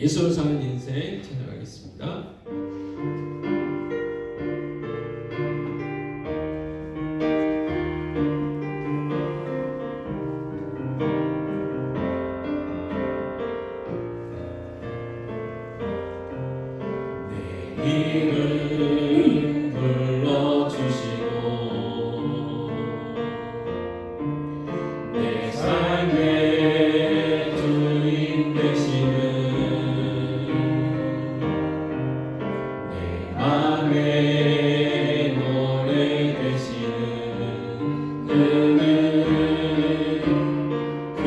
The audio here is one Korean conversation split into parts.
예수로 사는 인생 찾아가겠습니다. 이름 불러주시고 내 삶의 주인 되시는 내 맘의 노래 되시는 그는 그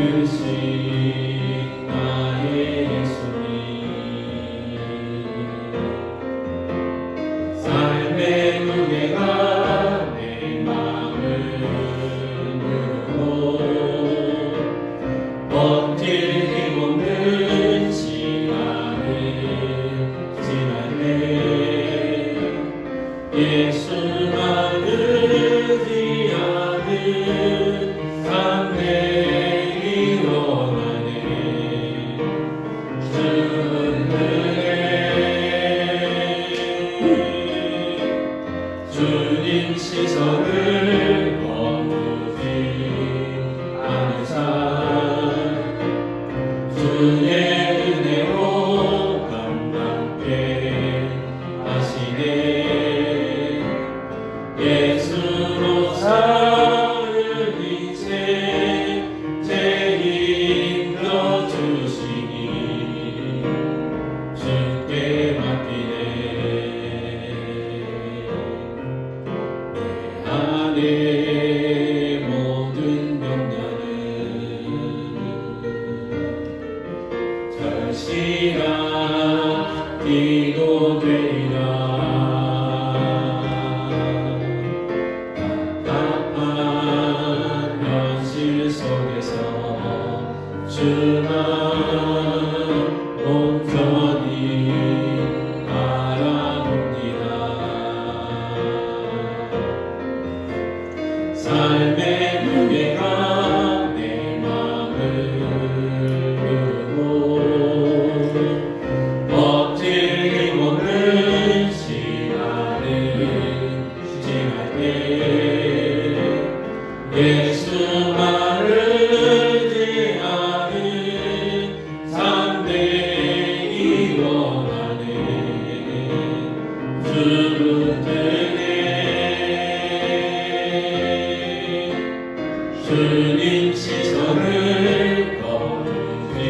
속에서 주만 온전히 바라봅니다. 삶의 무게가 내 맘을 무르고 버틸 힘없는 시간을 지날 때 예수 말르지 않은 삶되기 원하네. 주는 되네. 주님 시선을 거두지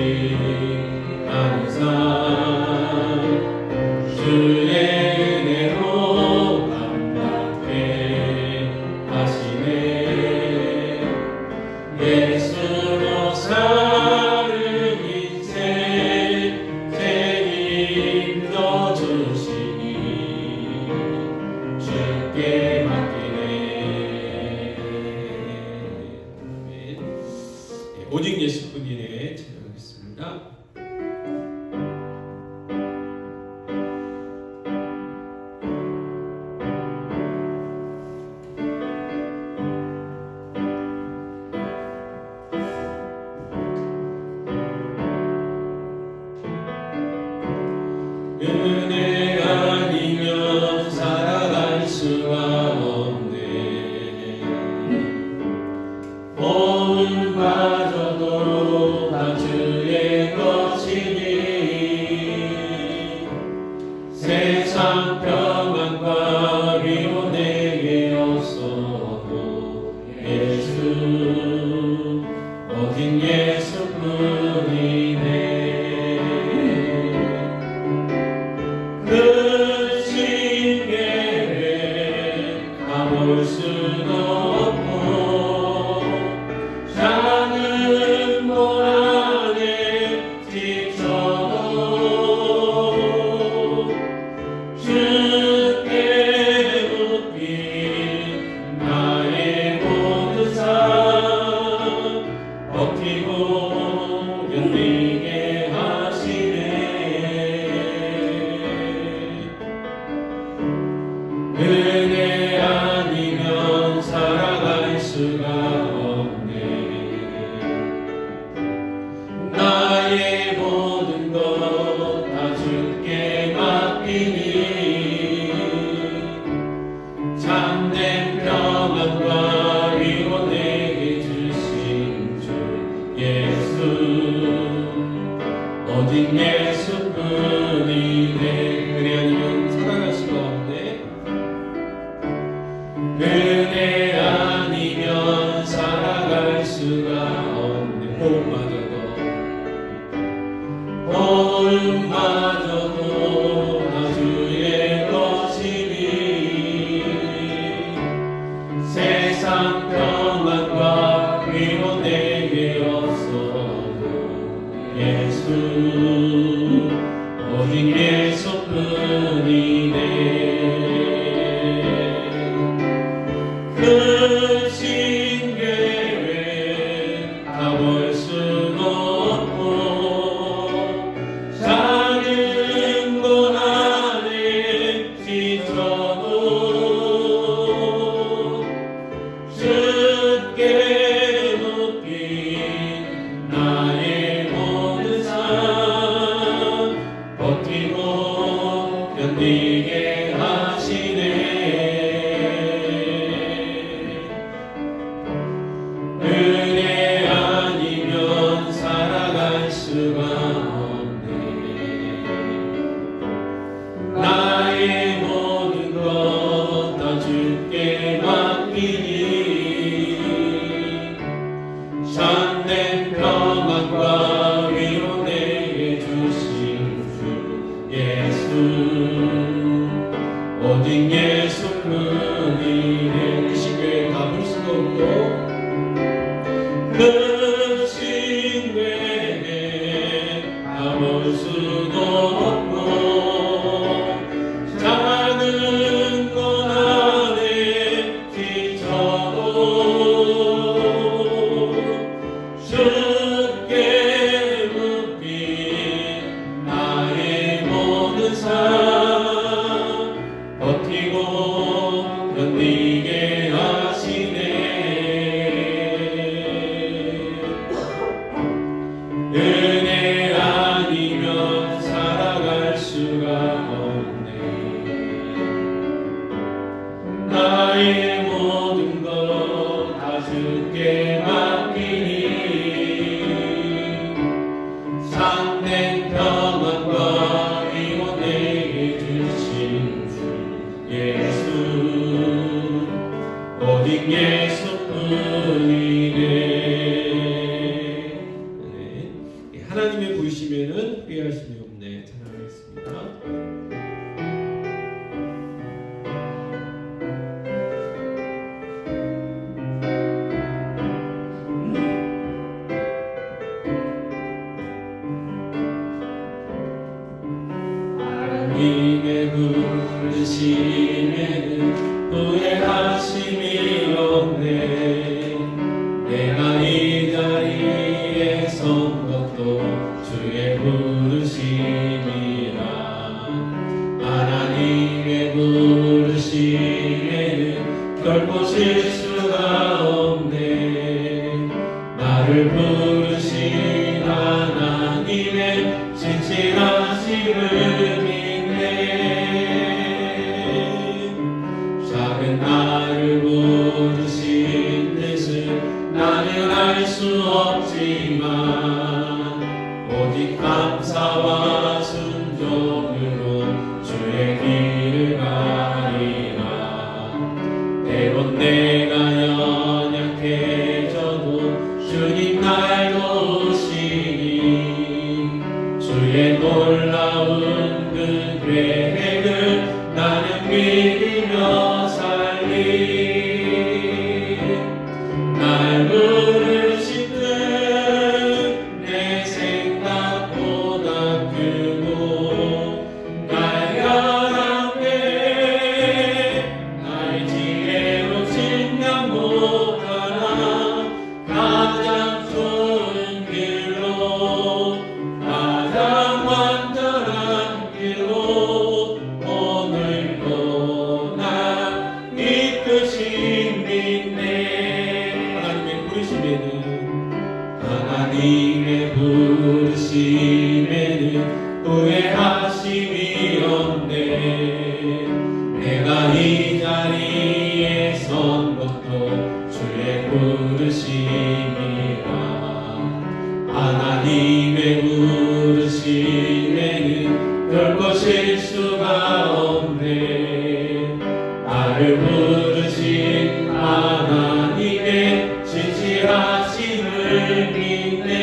않은 삶 주의 은혜로 감당해 하시네. 예수로 사는 인생 책임져 주시니 주께 맡기네. 오직 예수뿐이네 찬양하겠습니다. 은혜 아니면 살아갈 수가 없네. 모음마저도 다 주의 것이니 세상 평안과 위로 내게 없어도 예수 오직 예수뿐이네. 그 신계에 가볼 수도 없고 작은 고난에 지쳐도 주께 묶인 나의 모든 삶 버티고 견디게 하시네. 은혜 아니면 살아갈 수가 없네. 나의 모든 것 다 주께 맡기니 참된 평안과 위로 내게 주신 주 예수 오직 예수뿐이네. 은혜 아니면 살아갈 수가 없네. 은혜 아니면 살아갈 수가 없네. 호흡마저도 다 주의 것이니 세상 평안과 위로 내게 없어도 예수 오직 예수뿐이네. 그 신계획 가볼 수도 없고 작은 고난에 지쳐도 주께 묶인 나의 모든 삶 버티고 견디게 하시네. 은혜 아니면 살아갈 수가 없네. 나의 모든 것 다 주께 맡기니 참된 평안과 위로 내게 주신 주 예수 오직 예수뿐이네. 그 신교에 가볼 수도 없고 그 신뢰에 가볼 수도 없고 작은 고난에 지쳐도 부르심에는 후회하심이 없네. 내가 이 자리에 선 것도 주의 부르심이라. 하나님의 부르심에는 결코 실수가 없네. 나를 부르신 하나님의 진실하심을 믿네. 작은 나를 부르신 뜻은 나는 알 수 없지만 오직 감사와 순종으로 주의 길을 가리라. 때론 내가 연약해져도 주님 날 도우시니 주의 놀라운 그 계획을 나는 믿으며 살리. 날 부르신 듯 내 생각보다 크고 날 향하네. 나의 지혜로 증명 못하나 가장 좋은 길로 가장 완전한 길로 오늘도 날 이끄신 믿네. 하나님의 부르심에는 후회하심이 없네. 내가 이 자리에 선 것도 주의 부르심이라. 하나님의 부르심에는 결코 실수가 없네. 나를 부르신 하나님의 진실하심을 믿네.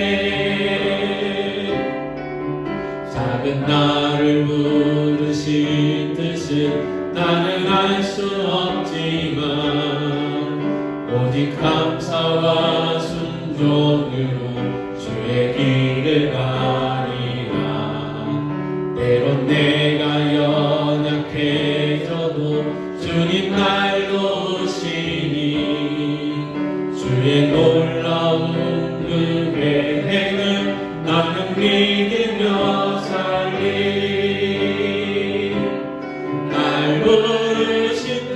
작은 나를 부르신 뜻은 나는 알 수 없지만 오직 감사와 순종으로 주의 길을 가리라. 때론 내가 연약해져도 주님 날 도우시니 주의 놀라운 그 계획을 나는 믿으며 살리. 날 부르신 듯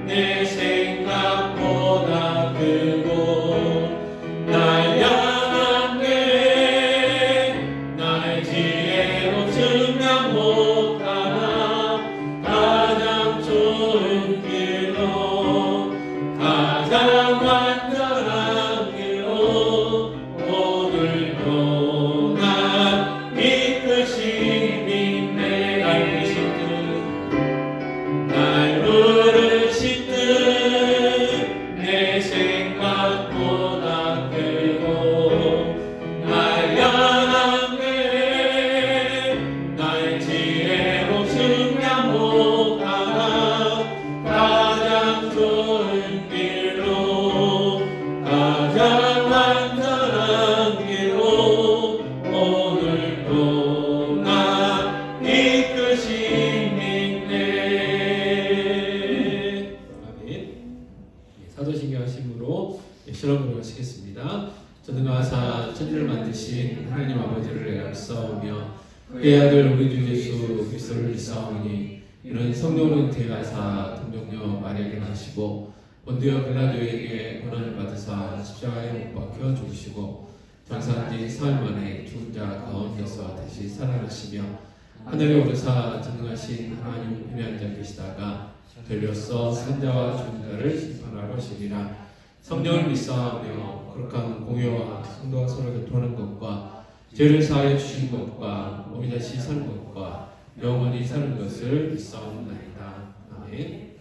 내 생각보다 크고 날 향하네. 나의 지혜로 증명 못하나 가장 좋은 길로 가장 완전한 길로 오늘도 날 이끄신 믿네. 날 부르신 듯 내 생각보다 크고 날 향하네. 나의 지혜로 증명 못하나 가장 좋은 길로 가장 완전한 길로 오늘도 나 이끄신 믿네. 아멘. 사도신경 하심으로 실험으로 하시겠습니다. 전능하사 천지를 만드신 하나님 아버지를 내가 믿사오며 그의 아들 우리 주 예수 그리스도를 믿사오니 이는 성령을 대하사 동정녀 마리아에게 나시고 본디오 빌라도에게 고난을 받으사 십자가에 못 박혀 죽으시고 장사한 지 사흘 만에 죽은 자 가운데서 다시 살아나시며 하늘에 오르사 전능하신 하나님 우편에 앉아 계시다가 들려서 산자와 죽은 자를 심판하러 오시리라. 성령을 믿사하며 거룩한 공회와 성도가 서로 교통하는 것과 죄를 사하여 주신 것과 몸이 다시 사는 것과 영원히 사는 것을 믿사옵나이다. 아멘.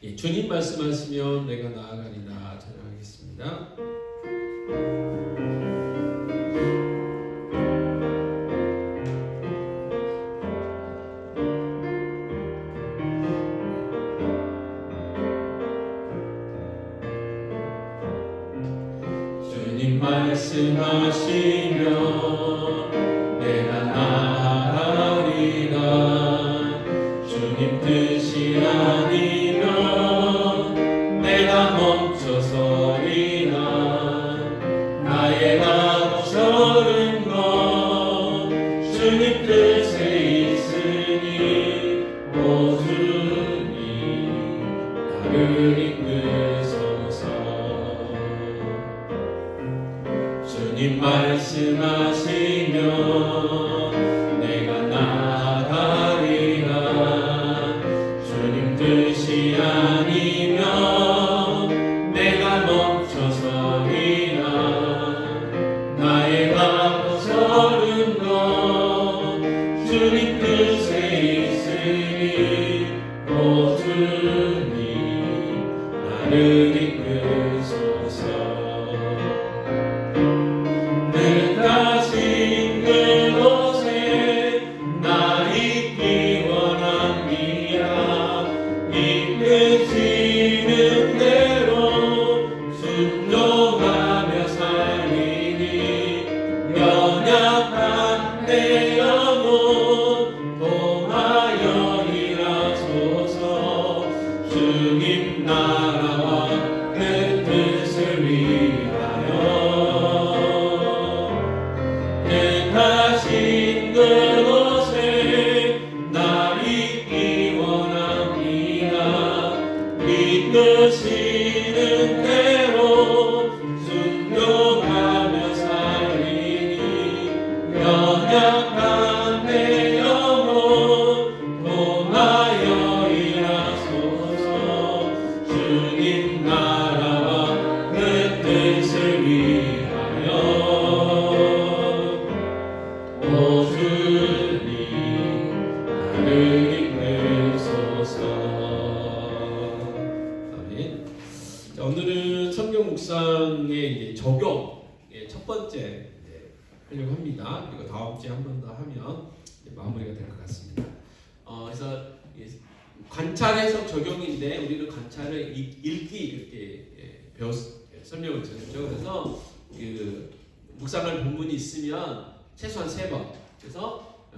예, 주님 말씀하시면 내가 나아가리라. 찬양하겠습니다. 주님 말씀하시면 내가 나아가리라. 뜻이 아니면 내가 멈춰서리나 나의 가고서는 것 주님 뜻에 있으니 오 주님 나를 이끄소서. 주님 말씀하시면 내가 나아가리라. 주님 뜻이 아니면 내가 멈춰서리라. 나의 가고서는 것 주님 뜻에 있으니 오 주님 나를 이끄소서. 늘 가진 그곳에 나 있기 원합니다. 이끄시는 대로 순종하며 살리니 연약한 내 영혼 통하여 일하소서. 주님 나라와 그 뜻을 위하여 뜻하신 그곳에 나 있기 원합니다. 이끄시는 대로 순종하며 살리니 연약한 내 영혼 통하여 일하소서. 주님 나라와 그 뜻을 위하여 오 주님 나를 이끄소서. 아멘. 자, 오늘은 성경 묵상의 이제 적용의 첫 번째 하려고 합니다. 그리고 다음 주에 한 번 더 하면 마무리가 될 것 같습니다. 그래서 관찰 해석 적용인데 우리는 관찰을 읽기 이렇게 설명을 드렸죠. 그래서 그 묵상할 본문이 있으면 최소한 3번. 그래서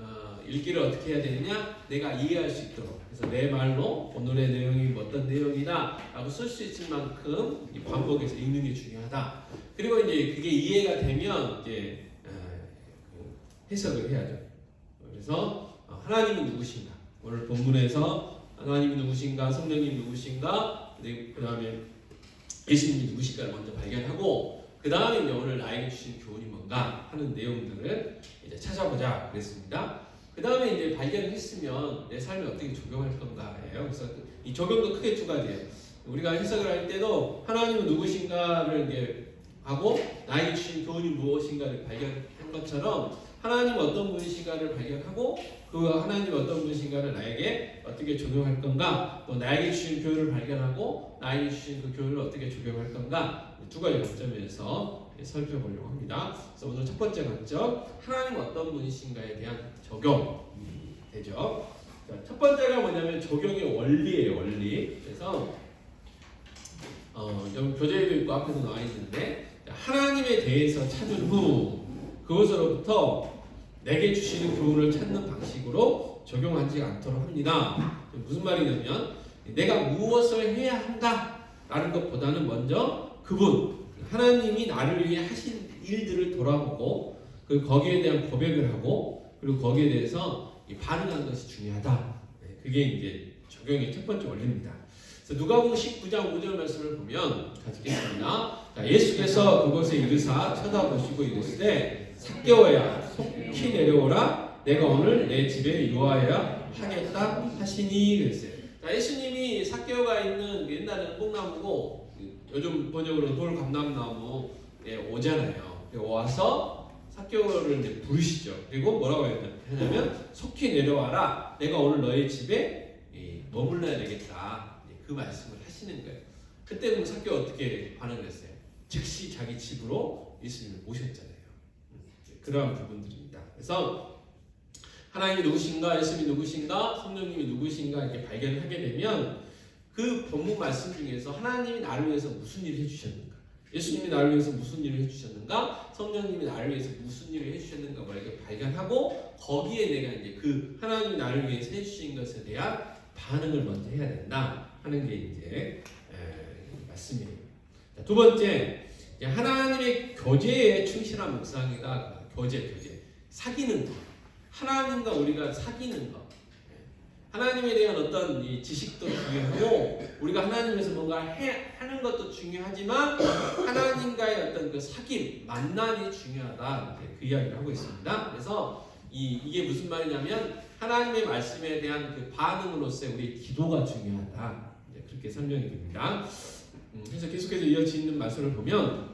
읽기를 어떻게 해야 되느냐? 내가 이해할 수 있도록. 그래서 내 말로 오늘의 내용이 어떤 내용이다라고 쓸 수 있을 만큼 반복해서 읽는 게 중요하다. 그리고 이제 그게 이해가 되면 이제 해석을 해야죠. 그래서 하나님은 누구신가? 오늘 본문에서 하나님이 누구신가? 성령님이 누구신가? 그 다음에 예수님이 누구신가를 먼저 발견하고 그 다음에 이제 오늘 나에게 주신 교훈이 뭔가 하는 내용들을 이제 찾아보자 그랬습니다. 그 다음에 이제 발견했으면 내 삶에 어떻게 적용할 건가예요. 그래서 이 적용도 크게 2가지예요. 우리가 해석을 할 때도 하나님은 누구신가를 이제 하고 나에게 주신 교훈이 무엇인가를 발견한 것처럼 하나님은 어떤 분이신가를 발견하고 그 하나님이 어떤 분이신가를 나에게 어떻게 적용할 건가, 또 나에게 주신 교훈을 발견하고 나에게 주신 그 교훈을 어떻게 적용할 건가 2가지 관점에서 살펴보려고 합니다. 그래서 오늘 첫 번째 관점, 하나님은 어떤 분이신가에 대한 적용이 되죠. 자, 첫 번째가 뭐냐면 적용의 원리예요. 원리. 그래서 여기 교재에도 있고 앞에도 나와 있는데 하나님에 대해서 찾은 후 그것으로부터 내게 주시는 교훈을 찾는 방식으로 적용하지 않도록 합니다. 무슨 말이냐면 내가 무엇을 해야 한다라는 것보다는 먼저 그분 하나님이 나를 위해 하신 일들을 돌아보고 그리고 거기에 대한 고백을 하고 그리고 거기에 대해서 반응하는 것이 중요하다. 그게 이제 적용의 첫 번째 원리입니다. 그래서 누가복음 19장 5절 말씀을 보면 가지겠습니다. 자, 예수께서 그곳에 이르사 쳐다보시고 이르시되 삭개오야 속히 내려오라 내가 오늘 내 집에 유하여야 하겠다 하시니 그랬어요. 자, 예수님이 삭개오가 있는 옛날에는 뽕나무고 요즘 번역으로 돌감람나무에 오잖아요. 와서 삭개오를 이제 부르시죠. 그리고 뭐라고 하냐면 속히 내려와라 내가 오늘 너의 집에 머물러야 되겠다. 그 말씀을 하시는 거예요. 그때 그럼 삭개오 어떻게 반응을 했어요? 즉시 자기 집으로 예수님을 모셨잖아요. 그러한 부분들입니다. 그래서 하나님이 누구신가, 예수님이 누구신가, 성령님이 누구신가 이렇게 발견하게 되면 그 본문 말씀 중에서 하나님이 나를 위해서 무슨 일을 해주셨는가, 예수님이 나를 위해서 무슨 일을 해주셨는가, 성령님이 나를 위해서 무슨 일을 해주셨는가 이렇게 발견하고 거기에 내가 이제 그 하나님이 나를 위해서 해주신 것에 대한 반응을 먼저 해야 된다 하는 게 이제 말씀이에요. 자, 두 번째, 이제 하나님의 교제에 충실한 묵상이가 교제 사귀는 거. 하나님과 우리가 사귀는 거. 하나님에 대한 어떤 이 지식도 중요하고 우리가 하나님에서 뭔가 하는 것도 중요하지만 하나님과의 어떤 그 사귐, 만남이 중요하다. 그 이야기를 하고 있습니다. 그래서 이게 무슨 말이냐면 하나님의 말씀에 대한 그 반응으로서의 우리의 기도가 중요하다. 그렇게 설명이 됩니다. 그래서 계속해서 이어지는 말씀을 보면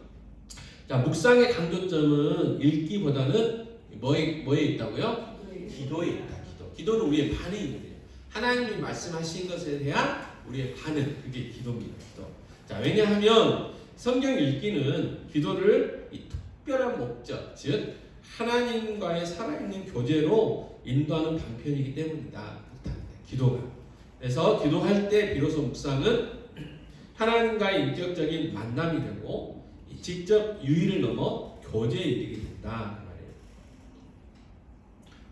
자, 묵상의 강조점은 읽기보다는 뭐에 있다고요? 기도에 있다. 기도는 우리의 반응이거든요. 하나님이 말씀하신 것에 대한 우리의 반응, 그게 기도입니다. 기도. 자, 왜냐하면 성경 읽기는 기도를 이 특별한 목적, 즉 하나님과의 살아있는 교제로 인도하는 방편이기 때문이다. 기도가. 그래서 기도할 때 비로소 묵상은 하나님과의 인격적인 만남이 되고 직접 유의를 넘어 교제에 이르게 된다.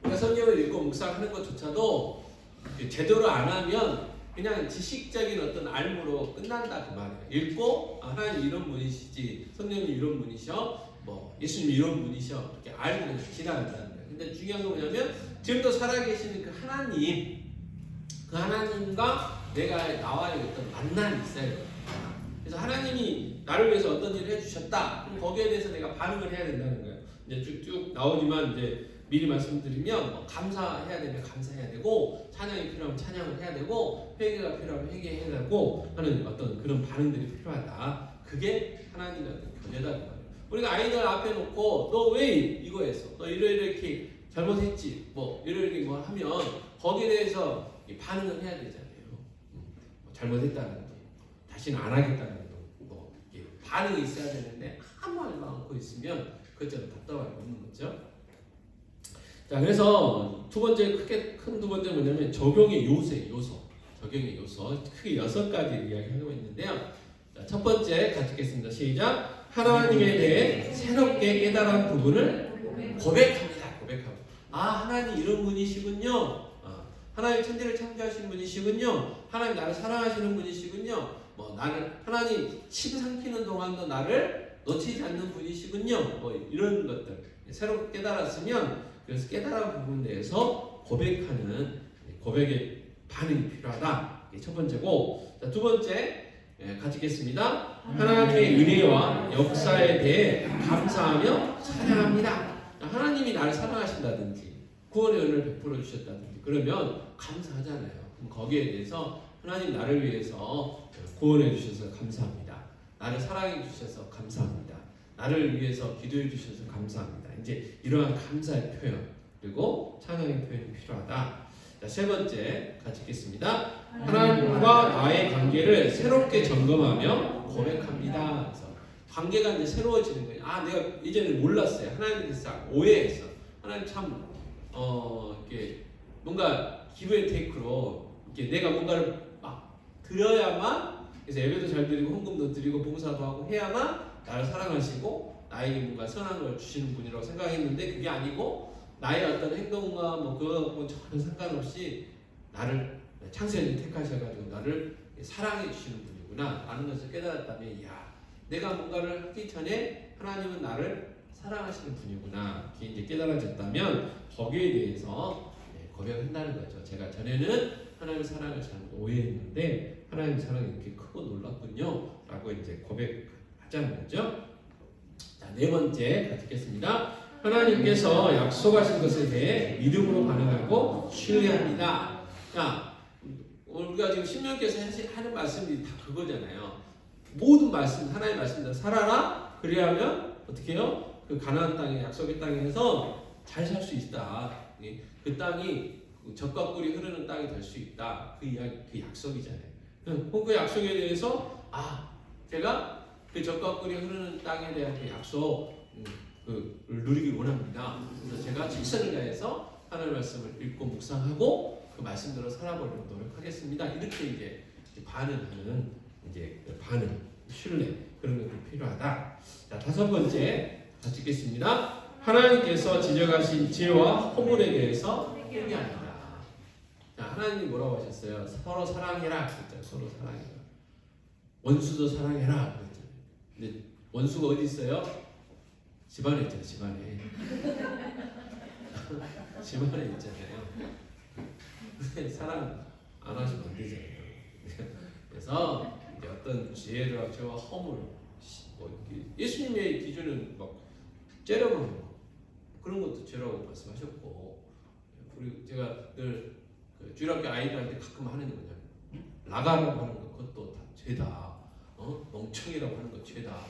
우리가 성경을 읽고 묵상하는 것조차도 제대로 안 하면 그냥 지식적인 어떤 알무로 끝난다 그 말이에요. 읽고 하나님 이런 분이시지, 성령님 이런 분이셔, 뭐 예수님 이런 분이셔 이렇게 알고 그냥 지나간다는 거예요. 근데 중요한 건 뭐냐면 지금도 살아계시는 그 하나님, 그 하나님과 나와의 어떤 만남이 있어요. 그래서 하나님이 나를 위해서 어떤 일을 해주셨다. 그럼 거기에 대해서 내가 반응을 해야 된다는 거예요. 이제 쭉쭉 나오지만 이제 미리 말씀드리면 뭐 감사해야 되면 감사해야 되고 찬양이 필요하면 찬양을 해야 되고 회개가 필요하면 회개해야 되고 하는 어떤 그런 반응들이 필요하다. 그게 하나님의 어떤 교제다 그 말이에요. 우리가 아이들 앞에 놓고 너 왜 이거 했어? 너 이렇게 잘못했지? 뭐 이렇게 뭐 하면 거기에 대해서 반응을 해야 되잖아요. 뭐 잘못했다는 거, 다시는 안 하겠다는 거, 뭐 반응이 있어야 되는데 아무 말도 않고 있으면 그것처럼 답답할 거 없는 거죠. 자, 그래서 두 번째 큰 두 번째 뭐냐면 적용의 요소. 적용의 요소 크게 6가지 이야기하고 있는데요. 자, 첫 번째 같이 읽겠습니다. 시작. 하나님에 대해 새롭게 깨달은 부분을 고백합니다. 하나님 이런 분이시군요. 하나님 천지를 창조하신 분이시군요. 하나님 나를 사랑하시는 분이시군요. 뭐 하나님 침 삼키는 동안도 나를 놓치지 않는 분이시군요. 뭐 이런 것들 새롭게 깨달았으면 그래서 깨달은 부분에 대해서 고백의 반응이 필요하다. 이게 첫 번째고, 자, 두 번째 같이 읽겠습니다. 하나님의 은혜와 역사에 대해 감사하며 찬양합니다. 하나님이 나를 사랑하신다든지 구원의 은혜를 베풀어 주셨다든지 그러면 감사하잖아요. 그럼 거기에 대해서 하나님 나를 위해서 구원해 주셔서 감사합니다. 나를 사랑해 주셔서 감사합니다. 나를 위해서 기도해 주셔서 감사합니다. 이제 이러한 감사의 표현 그리고 찬양의 표현이 필요하다. 자, 세 번째 같이 읽겠습니다. 하나님과 나의 관계를 새롭게 점검하며 고백합니다. 그래서 관계가 이제 새로워지는 거예요. 내가 예전에 몰랐어요. 하나님에 대해서 오해했어. 하나님 참 이렇게 뭔가 기브앤테이크로 이렇게 내가 뭔가를 막 드려야만, 그래서 예배도 잘 드리고 헌금도 드리고 봉사도 하고 해야만 나를 사랑하시고 나에게 뭔가 선한 걸 주시는 분이라고 생각했는데 그게 아니고 나의 어떤 행동과 뭐 그거하고 전혀 상관없이 나를 창세전에 택하셔가지고 나를 사랑해 주시는 분이구나 라는 것을 깨달았다면 내가 뭔가를 하기 전에 하나님은 나를 사랑하시는 분이구나 이렇게 이제 깨달아졌다면 거기에 대해서 고백한다는 거죠. 제가 전에는 하나님의 사랑을 잘못 오해했는데 하나님의 사랑이 이렇게 크고 놀랍군요 라고 이제 고백하자는 거죠. 자, 네 번째 같이 읽겠습니다. 하나님께서 약속하신 것에 대해 믿음으로 반응하고 신뢰합니다. 자, 우리가 지금 신명께서 하는 말씀이 다 그거잖아요. 모든 말씀, 하나님의 말씀대로 살아라. 그래야면 어떻게 해요? 그 가나안 땅에, 약속의 땅에서 잘 살 수 있다. 그 땅이 젖과 꿀이 흐르는 땅이 될 수 있다. 그 이야기, 그 약속이잖아요. 그 약속에 대해서 제가 그 젖과 꿀이 흐르는 땅에 대한 그 약속 누리길 원합니다. 그래서 제가 최선을 다해서 하나님의 말씀을 읽고 묵상하고 그 말씀대로 살아보려고 노력하겠습니다. 이렇게 이제 반응하는 반응, 신뢰 그런 것도 필요하다. 자, 다섯 번째 같이 읽겠습니다. 하나님께서 지적하신 죄와 허물에 대해서 회개합니다. 자, 하나님이 뭐라고 하셨어요? 서로 사랑해라 그랬잖아요. 서로 사랑해라. 원수도 사랑해라 그랬잖아요. 근데 원수가 어디 있어요? 집안에 있잖아요. 집안에. 집안에 있잖아요. 근데 사랑 안 하시면 안 되잖아요. 그래서 이제 어떤 죄를 죄와 허물, 예수님의 기준은 막 째려보는 거 그런 것도 죄라고 말씀하셨고, 우리 제가 늘 주일학교 아이들한테 가끔 하는 게 뭐냐면 나가라고 하는 거 그것도 다 죄다, 멍청이라고 하는 거 죄다,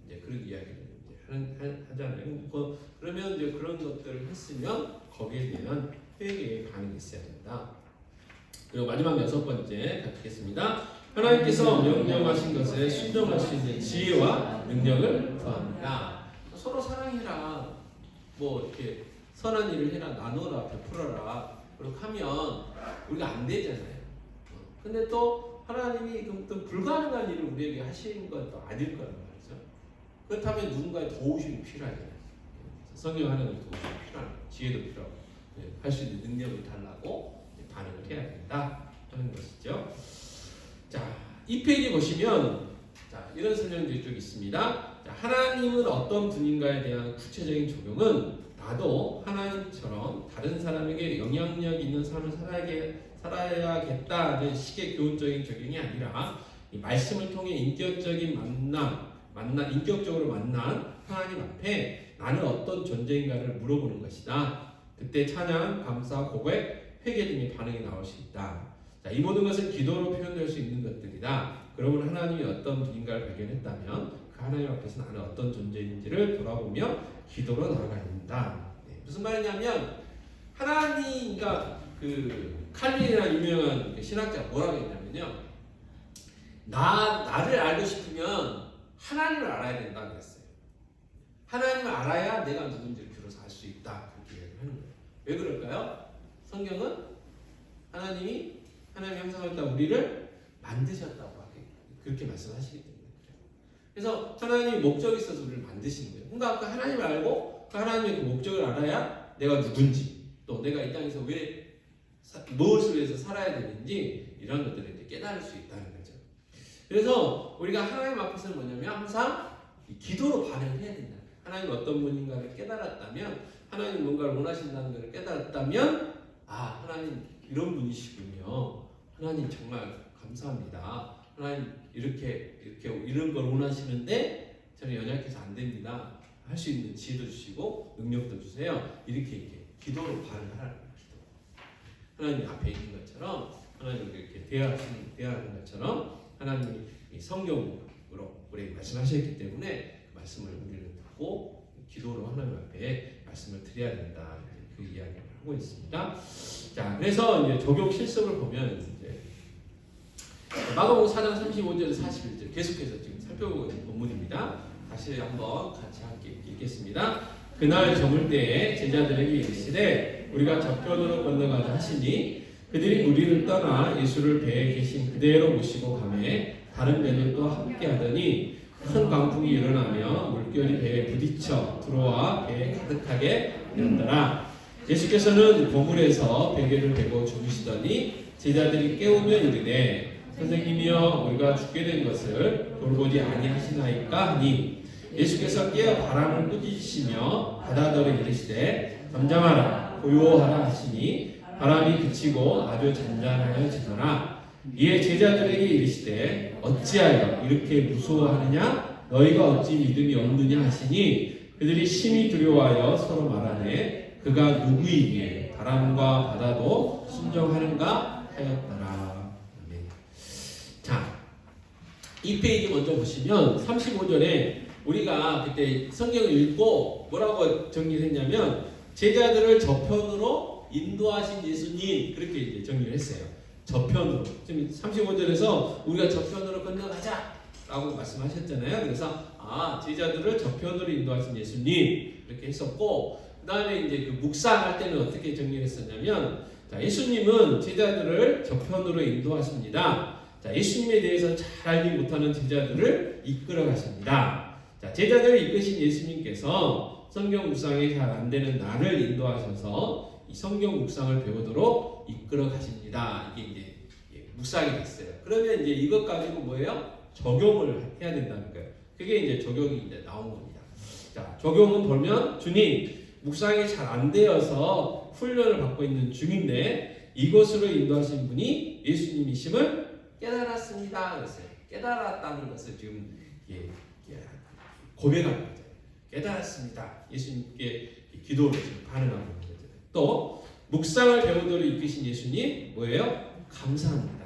이제 그런 이야기를 이제 하잖아요. 그러면 이제 그런 것들을 했으면 거기에 대한 회개의 반응이 있어야 된다. 그리고 마지막 6번째 갖겠습니다. 하나님께서 명령하신 것에 순종할 수 있는 지혜와 능력을 구합니다. 서로 사랑해라, 뭐 이렇게 선한 일을 해라, 나눠라, 베풀어라, 그렇게 하면 우리가 안 되잖아요. 근데 또 하나님이 또 불가능한 일을 우리에게 하시는 것도 아닐 거란 말이죠. 그렇다면 누군가의 도우심이 필요하잖아요. 성령 하나님의 도우심이 필요하고 지혜도 필요하고 할 수 있는 능력을 달라고 반응을 해야 된다 하는 것이죠. 자, 이 페이지 보시면 자, 이런 설명들이 쭉 있습니다. 자, 하나님은 어떤 분인가에 대한 구체적인 적용은 나도 하나님처럼 다른 사람에게 영향력 있는 삶을 살아야겠다는 식의 교훈적인 적용이 아니라 이 말씀을 통해 인격적으로 만난 하나님 앞에 나는 어떤 존재인가를 물어보는 것이다. 그때 찬양, 감사, 고백, 회개 등의 반응이 나올 수 있다. 자, 이 모든 것은 기도로 표현될 수 있는 것들이다. 그러면 하나님이 어떤 분인가를 발견했다면 그 하나님 앞에서 나는 어떤 존재인지를 돌아보며 기도로 나아가야 된다. 네, 무슨 말이냐면 하나님과 그 칼빈이라는 유명한 신학자가 뭐라고 했냐면요, 나를 알고 싶으면 하나님을 알아야 된다 그랬어요. 하나님을 알아야 내가 누군지를 비로소 알 수 있다, 그렇게 이야기를 하는 거예요. 왜 그럴까요? 성경은 하나님이 형상을 따라 우리를 만드셨다고 그렇게 말씀하시기 때문에 그래요. 그래서 하나님이 목적이 있어서 우리를 만드신 거예요. 그러니까 그 하나님을 알고 그 하나님의 그 목적을 알아야 내가 누군지, 또 내가 이 땅에서 무엇을 위해서 살아야 되는지 이런 것들을 이제 깨달을 수 있다는 거죠. 그래서 우리가 하나님 앞에서는 뭐냐면 항상 기도로 반응을 해야 된다. 하나님 어떤 분인가를 깨달았다면, 하나님 뭔가를 원하신다는 것을 깨달았다면, 아, 하나님 이런 분이시군요. 하나님 정말 감사합니다. 하나님 이렇게 이런 걸 원하시는데 저는 연약해서 안 됩니다. 할 수 있는 지혜도 주시고 능력도 주세요. 이렇게 기도로 반응하라는 거예요. 기도. 하나님 앞에 있는 것처럼, 하나님 이렇게 대화하는 것처럼 하나님이 성경으로 우리에게 말씀하셨기 때문에 그 말씀을 우리는 듣고 기도로 하나님 앞에 말씀을 드려야 된다. 그 이야기를 하고 있습니다. 자, 그래서 이제 적용 실습을 보면 이제 마가복음 4장 35절에서 41절 계속해서 지금 살펴보고 있는 본문입니다. 다시 한번 같이 함께 읽겠습니다. 그날 저물 때에 제자들에게 이르시되 우리가 저편으로 건너가자 하시니 그들이 무리를 떠나 예수를 배에 계신 그대로 모시고 가매 다른 배들도 함께 하더니 큰 광풍이 일어나며 물결이 배에 부딪혀 들어와 배에 가득하게 되었더라. 예수께서는 보물에서 베개를 베고 주무시더니 제자들이 깨우며 이르되 선생님이여 우리가 죽게 된 것을 돌보지 아니하시나이까 하니 예수께서 깨어 바람을 꾸짖으시며 바다더러 이르시되 잠잠하라 고요하라 하시니 바람이 그치고 아주 잔잔하여지더라. 이에 제자들에게 이르시되 어찌하여 이렇게 무서워하느냐 너희가 어찌 믿음이 없느냐 하시니 그들이 심히 두려워하여 서로 말하되 그가 누구이기에 바람과 바다도 순종하는가 하였더라. 아멘. 자, 이 페이지 먼저 보시면 35절에 우리가 그때 성경을 읽고 뭐라고 정리를 했냐면 제자들을 저편으로 인도하신 예수님, 그렇게 이제 정리를 했어요. 저편으로. 지금 35절에서 우리가 저편으로 건너가자 라고 말씀하셨잖아요. 그래서 제자들을 저편으로 인도하신 예수님 이렇게 했었고, 그 다음에 이제 그 묵상할 때는 어떻게 정리를 했었냐면, 자, 예수님은 제자들을 저편으로 인도하십니다. 자, 예수님에 대해서 잘 알지 못하는 제자들을 이끌어 가십니다. 자, 제자들을 이끄신 예수님께서 성경 묵상이 잘 안 되는 나를 인도하셔서 이 성경 묵상을 배우도록 이끌어 가십니다. 이게 이제 묵상이 됐어요. 그러면 이제 이것 가지고 뭐예요? 적용을 해야 된다는 거예요. 그게 이제 적용이 이제 나온 겁니다. 자, 적용은 보면 주님 묵상이 잘 안 되어서 훈련을 받고 있는 중인데 이곳으로 인도하신 분이 예수님이심을 깨달았습니다. 그랬어요. 깨달았다는 것을 지금 고백하는 거죠. 깨달았습니다. 예수님께 기도를 지금 반응하고 있는 거죠. 또 묵상을 배우도록 이끄신 예수님 뭐예요? 감사합니다.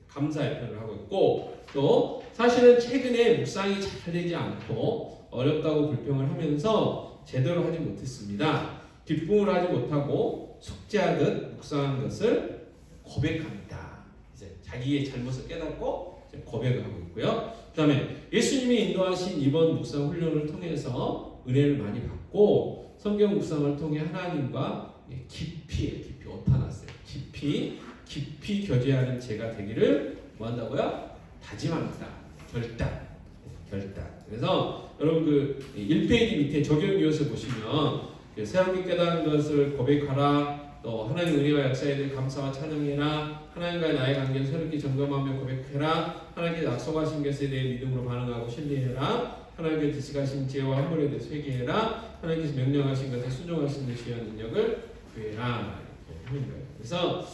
감사의 표현을 하고 있고 또 사실은 최근에 묵상이 잘 되지 않고 어렵다고 불평을 하면서 제대로 하지 못했습니다. 기쁨을 하지 못하고 숙제하듯 묵상한 것을 고백합니다. 이제 자기의 잘못을 깨닫고 이제 고백을 하고 있고요. 그 다음에 예수님이 인도하신 이번 묵상 훈련을 통해서 은혜를 많이 받고 성경 묵상을 통해 하나님과 깊이 오타났어요. 깊이 교제하는 제가 되기를 뭐한다고요? 다짐합니다. 결단. 그래서 여러분 그 1페이지 밑에 적용 요소 보시면 새롭게 깨달은 것을 고백하라. 또 하나님 은혜와 역사에 대해 감사와 찬양해라. 하나님과의 나의 관계를 새롭게 점검하며 고백해라. 하나님께서 약속하신 것에 대해 믿음으로 반응하고 신뢰해라. 하나님께서 지시하신 지혜와 헌물에 대해 회개해라. 하나님께서 명령하신 것에 순종하신 것에 위한 능력을 구해라. 이렇게 하는 거예요. 그래서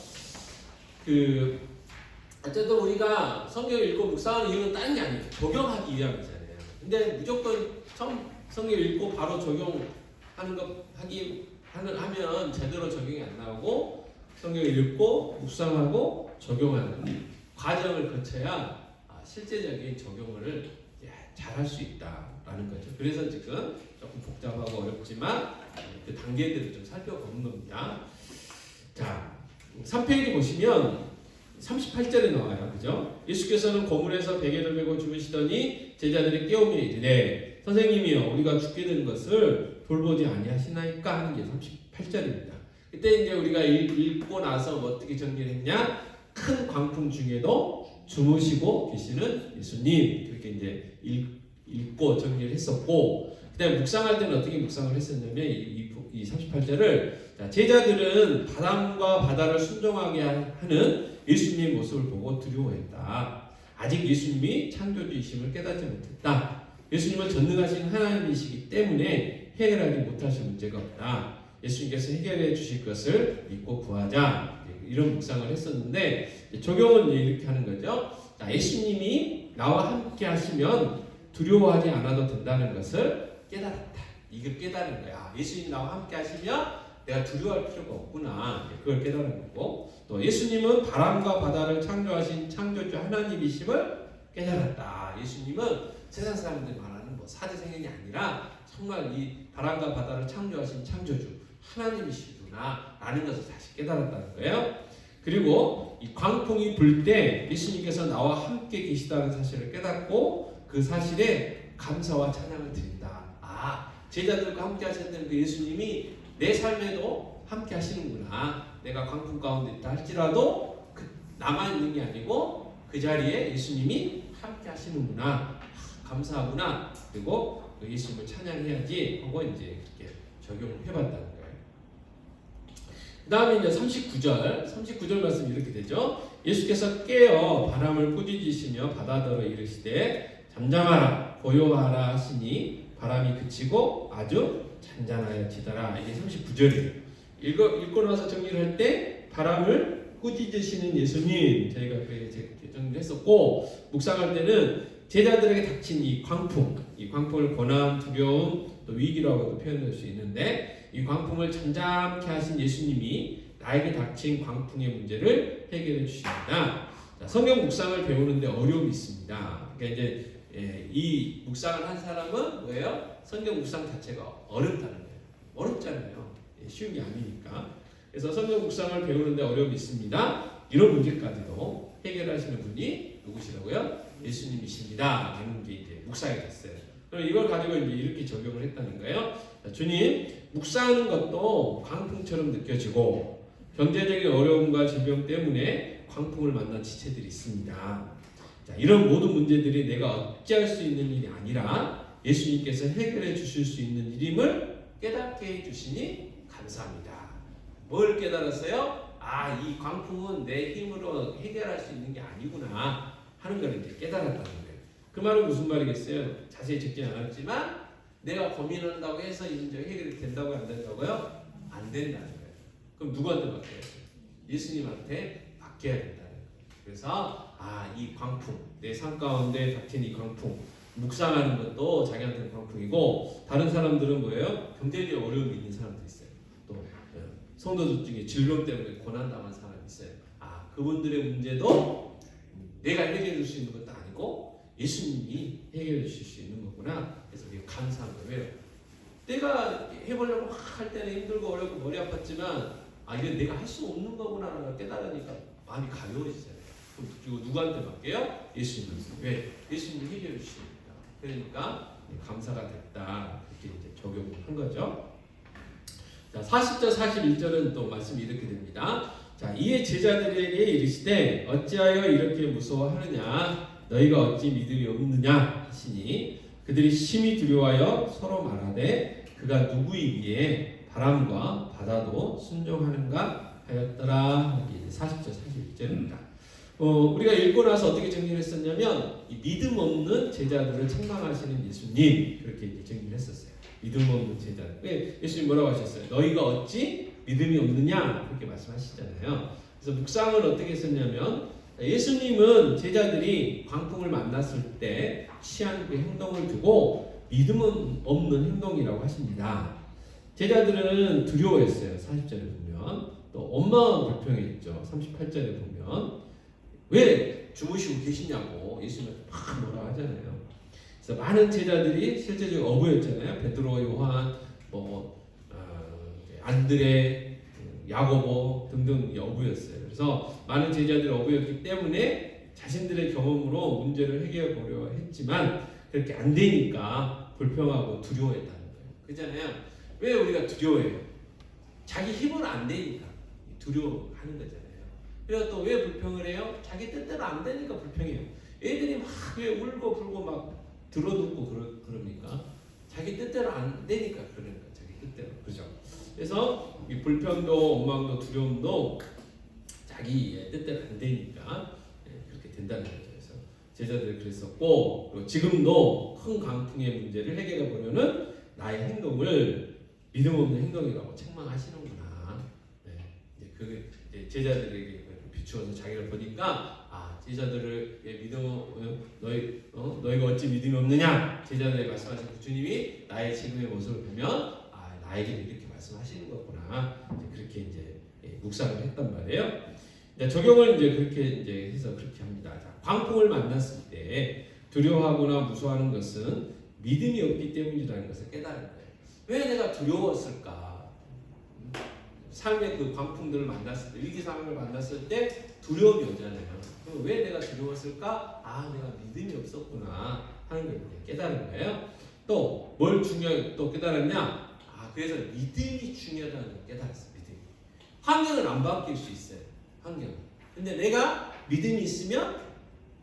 어쨌든 우리가 성경을 읽고 묵상하는 이유는 다른 게 아니에요. 적용하기 위함이잖아요. 근데 무조건 성경 읽고 바로 적용하는 것 하면 제대로 적용이 안 나오고 성경을 읽고 묵상하고 적용하는 과정을 거쳐야 실제적인 적용을 잘 할 수 있다라는 거죠. 그래서 지금 조금 복잡하고 어렵지만 그 단계들을 좀 살펴보는 겁니다. 자, 3페이지 보시면 38절에 나와요. 그죠? 예수께서는 고문에서 베개를 메고 주무시더니 제자들이 깨우며 이르되 선생님이여 우리가 죽게 된 것을 돌보지 아니하시나이까 하는 게 38절입니다. 그때 이제 우리가 읽고 나서 어떻게 정리를 했냐? 큰 광풍 중에도 주무시고 계시는 예수님 그렇게 이제 읽고 정리를 했었고 그다음에 묵상할 때는 어떻게 묵상을 했었냐면 이 38절을 제자들은 바람과 바다를 순종하게 하는 예수님의 모습을 보고 두려워했다. 아직 예수님이 창조주이심을 깨닫지 못했다. 예수님은 전능하신 하나님이시기 때문에 해결하지 못하실 문제가 없다. 예수님께서 해결해 주실 것을 믿고 구하자. 이런 묵상을 했었는데 적용은 이렇게 하는 거죠. 자, 예수님이 나와 함께 하시면 두려워하지 않아도 된다는 것을 깨달았다. 이걸 깨달은 거야. 예수님이 나와 함께 하시면 내가 두려워할 필요가 없구나. 그걸 깨달은 거고 또 예수님은 바람과 바다를 창조하신 창조주 하나님이심을 깨달았다. 예수님은 세상 사람들이 말하는 사제생명이 아니라 정말 이 바람과 바다를 창조하신 창조주 하나님이시구나 라는 것을 다시 깨달았다는 거예요. 그리고 이 광풍이 불 때 예수님께서 나와 함께 계시다는 사실을 깨닫고 그 사실에 감사와 찬양을 드린다. 제자들과 함께 하셨던 그 예수님이 내 삶에도 함께 하시는구나. 내가 광풍 가운데 있다 할지라도 나만 있는 게 아니고 그 자리에 예수님이 함께 하시는구나. 감사하구나. 그리고 그 예수님을 찬양해야지 하고 이제 이렇게 적용을 해봤다는 거예요. 그 다음에 이제 39절 말씀 이렇게 되죠. 예수께서 깨어 바람을 꾸짖으시며 바다더러 이르시되 잠잠하라 고요하라 하시니 바람이 그치고 아주 잔잔하여지더라. 이게 39절이에요. 읽고 나서 정리를 할 때 바람을 꾸짖으시는 예수님 저희가 그렇게 정리를 했었고 묵상할 때는 제자들에게 닥친 이 광풍을 고난, 두려움, 또 위기라고도 표현할 수 있는데 이 광풍을 잠잠케 하신 예수님이 나에게 닥친 광풍의 문제를 해결해 주십니다. 자, 성경 묵상을 배우는데 어려움이 있습니다. 그러니까 이제 이 묵상을 한 사람은 뭐예요? 성경 묵상 자체가 어렵다는 거예요. 어렵잖아요. 쉬운 게 아니니까. 그래서 성경 묵상을 배우는데 어려움이 있습니다. 이런 문제까지도 해결하시는 분이 누구시라고요? 예수님이십니다. 이런 게 이제 묵상이 됐어요. 그럼 이걸 가지고 이제 이렇게 적용을 했다는 거예요. 자, 주님, 묵상하는 것도 광풍처럼 느껴지고 경제적인 어려움과 질병 때문에 광풍을 만난 지체들이 있습니다. 자, 이런 모든 문제들이 내가 어찌할 수 있는 일이 아니라 예수님께서 해결해 주실 수 있는 일임을 깨닫게 해 주시니 감사합니다. 뭘 깨달았어요? 아, 이 광풍은 내 힘으로 해결할 수 있는 게 아니구나 하는 걸 이제 깨달았다는 거예요. 그 말은 무슨 말이겠어요? 자세히 적지 않았지만 내가 고민한다고 해서 이 문제가 해결이 된다고 안 된다고요? 안 된다는 거예요. 그럼 누구한테 맡겨야 돼요? 예수님한테 맡겨야 된다는 거예요. 그래서 이 광풍, 내 삶 가운데 닥친 이 광풍, 묵상하는 것도 자기한테는 광풍이고, 다른 사람들은 뭐예요? 경제적인 어려움이 있는 사람도 있어요. 또 성도들 중에 질병 때문에 고난당한 사람이 있어요. 그분들의 문제도 내가 해결해 줄 수 있는 것도 아니고 예수님이 해결해 주실 수 있는 거구나. 그래서 우리가 감사한 거예요. 내가 해보려고 막 할 때는 힘들고 어렵고 머리 아팠지만 이건 내가 할 수 없는 거구나라는 깨달으니까 마음이 가벼워지잖아요. 그리고 누구한테 맡겨요? 예수님한테. 왜? 예수님이 해결해 주시니까. 그러니까 감사가 됐다. 이렇게 이제 적용을 한 거죠. 자, 40절 41절은 또 말씀이 이렇게 됩니다. 자, 이에 제자들에게 이르시되 어찌하여 이렇게 무서워하느냐? 너희가 어찌 믿음이 없느냐? 하시니 그들이 심히 두려워하여 서로 말하되 그가 누구이기에 바람과 바다도 순종하는가 하였더라. 이게 40절 41절입니다. 우리가 읽고 나서 어떻게 정리를 했었냐면 이 믿음 없는 제자들을 책망하시는 예수님, 그렇게 이제 정리를 했었어요. 믿음 없는 제자들. 왜 예수님 뭐라고 하셨어요? 너희가 어찌 믿음이 없느냐? 그렇게 말씀하시잖아요. 그래서 묵상을 어떻게 했었냐면 예수님은 제자들이 광풍을 만났을 때 취한 그 행동을 두고 믿음은 없는 행동이라고 하십니다. 제자들은 두려워했어요. 40절에 보면. 또 엄마가 불평했죠. 38절에 보면. 왜 주무시고 계시냐고 예수님한테 막 뭐라 하잖아요. 그래서 많은 제자들이 실제적으로 어부였잖아요. 베드로, 요한, 안드레, 야고보 등등 어부였어요. 그래서 많은 제자들이 어부였기 때문에 자신들의 경험으로 문제를 해결해 보려 했지만 그렇게 안 되니까 불평하고 두려워했다는 거예요. 그렇잖아요. 왜 우리가 두려워해요? 자기 힘으로 안 되니까 두려워하는 거잖아요. 그래서 또 왜 불평을 해요? 자기 뜻대로 안 되니까 불평해요. 애들이 막 왜 울고 불고 막 들어눕고 그러니까 자기 뜻대로 안 되니까 그러는 거예요. 자기 뜻대로. 그죠? 그래서 이 불평도 원망도 두려움도 자기 뜻대로 안 되니까 그렇게 된다는 거죠. 그래서 제자들이 그랬었고, 그리고 지금도 큰 강풍의 문제를 해결해 보려는 나의 행동을 믿음 없는 행동이라고 책망하시는구나. 이제 그게 이제 제자들에게 비추어서 자기를 보니까 제자들을 너희가 어찌 믿음이 없느냐? 제자들에게 말씀하신 그 주님이 나의 지금의 모습을 보면 나에게 이렇게 말씀하시는 거구나. 그렇게 이제 묵상을 했단 말이에요. 적용을 이제 그렇게 이제 해서 그렇게 합니다. 자, 광풍을 만났을 때 두려워하거나 무서워하는 것은 믿음이 없기 때문이라는 것을 깨달은 거예요. 왜 내가 두려웠을까? 삶의 그 광풍들을 만났을 때, 위기 상황을 만났을 때 두려움이 오잖아요. 그럼 왜 내가 두려웠을까? 내가 믿음이 없었구나 하는 걸 깨달은 거예요. 또 뭘 또 깨달았냐? 그래서 믿음이 중요하다는 걸 깨달았어요. 믿음이. 환경은 안 바뀔 수 있어요. 환경. 근데 내가 믿음이 있으면